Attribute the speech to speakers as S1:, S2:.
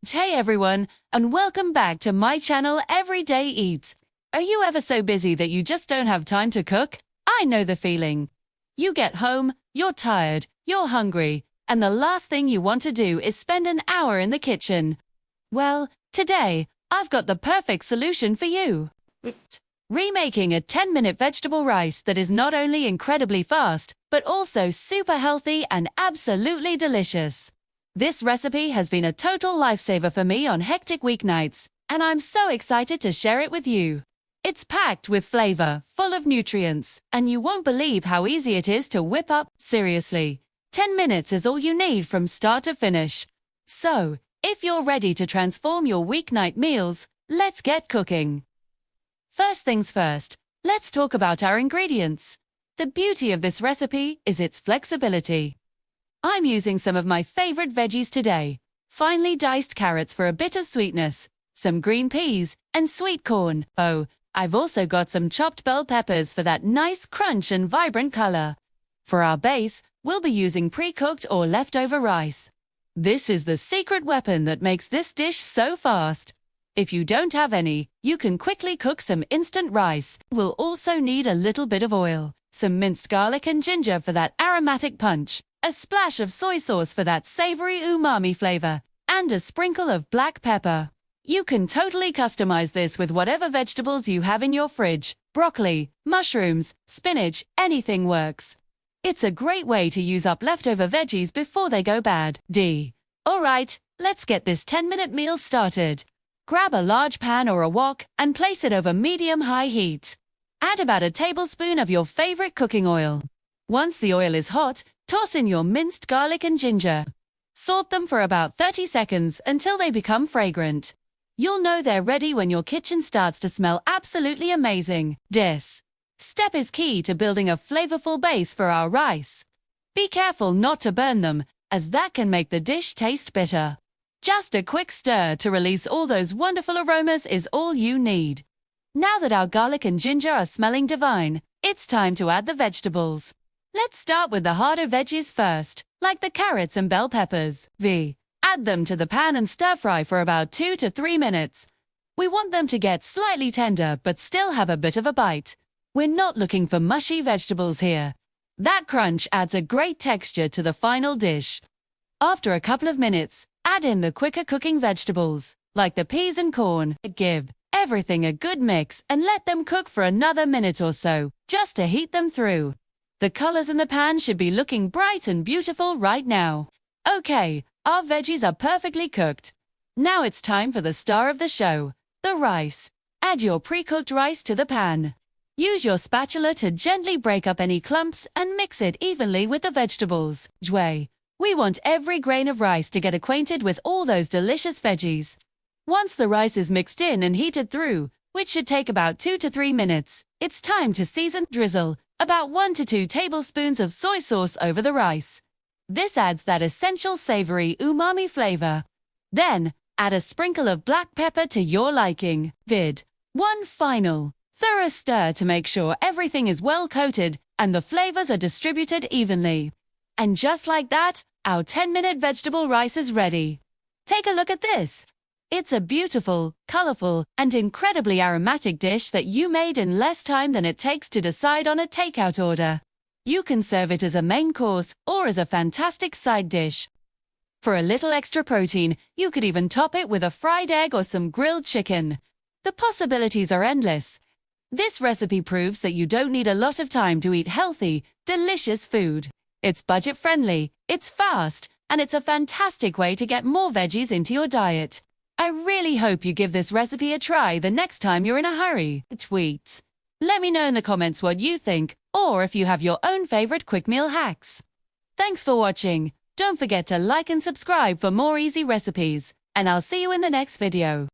S1: Hey everyone, and welcome back to my channel Everyday Eats. Are you ever so busy that you just don't have time to cook? I know the feeling. You get home, you're tired, you're hungry, and the last thing you want to do is spend an hour in the kitchen. Well, today, I've got the perfect solution for you. Remaking a 10-minute vegetable rice that is not only incredibly fast, but also super healthy and absolutely delicious. This recipe has been a total lifesaver for me on hectic weeknights, and I'm so excited to share it with you. It's packed with flavor, full of nutrients, and you won't believe how easy it is to whip up. Seriously, 10 minutes is all you need from start to finish. So, if you're ready to transform your weeknight meals, let's get cooking. First things first, let's talk about our ingredients. The beauty of this recipe is its flexibility. I'm using some of my favorite veggies today. Finely diced carrots for a bit of sweetness, some green peas, and sweet corn. Oh, I've also got some chopped bell peppers for that nice crunch and vibrant color. For our base, we'll be using pre-cooked or leftover rice. This is the secret weapon that makes this dish so fast. If you don't have any, you can quickly cook some instant rice. We'll also need a little bit of oil, some minced garlic and ginger for that aromatic punch, a splash of soy sauce for that savory umami flavor, and a sprinkle of black pepper. You can totally customize this with whatever vegetables you have in your fridge. Broccoli, mushrooms, spinach, anything works. It's a great way to use up leftover veggies before they go bad. Alright, let's get this 10-minute meal started. Grab a large pan or a wok and place it over medium-high heat. Add about a tablespoon of your favorite cooking oil. Once the oil is hot, toss in your minced garlic and ginger. Saute them for about 30 seconds until they become fragrant. You'll know they're ready when your kitchen starts to smell absolutely amazing. This step is key to building a flavorful base for our rice. Be careful not to burn them, as that can make the dish taste bitter. Just a quick stir to release all those wonderful aromas is all you need. Now that our garlic and ginger are smelling divine, it's time to add the vegetables. Let's start with the harder veggies first, like the carrots and bell peppers. Add them to the pan and stir fry for about 2 to 3 minutes. We want them to get slightly tender but still have a bit of a bite. We're not looking for mushy vegetables here. That crunch adds a great texture to the final dish. After a couple of minutes, add in the quicker cooking vegetables, like the peas and corn. Give everything a good mix and let them cook for another minute or so, just to heat them through. The colors in the pan should be looking bright and beautiful right now. Okay, our veggies are perfectly cooked. Now it's time for the star of the show, the rice. Add your pre-cooked rice to the pan. Use your spatula to gently break up any clumps and mix it evenly with the vegetables. We want every grain of rice to get acquainted with all those delicious veggies. Once the rice is mixed in and heated through, which should take about 2 to 3 minutes, it's time to season. Drizzle about 1 to 2 tablespoons of soy sauce over the rice. This adds that essential savory umami flavor. Then, add a sprinkle of black pepper to your liking. One final, thorough stir to make sure everything is well coated and the flavors are distributed evenly. And just like that, our 10-minute vegetable rice is ready. Take a look at this. It's a beautiful, colorful, and incredibly aromatic dish that you made in less time than it takes to decide on a takeout order. You can serve it as a main course or as a fantastic side dish. For a little extra protein, you could even top it with a fried egg or some grilled chicken. The possibilities are endless. This recipe proves that you don't need a lot of time to eat healthy, delicious food. It's budget-friendly, it's fast, and it's a fantastic way to get more veggies into your diet. I really hope you give this recipe a try the next time you're in a hurry. Tweet. Let me know in the comments what you think, or if you have your own favorite quick meal hacks. Thanks for watching. Don't forget to like and subscribe for more easy recipes, and I'll see you in the next video.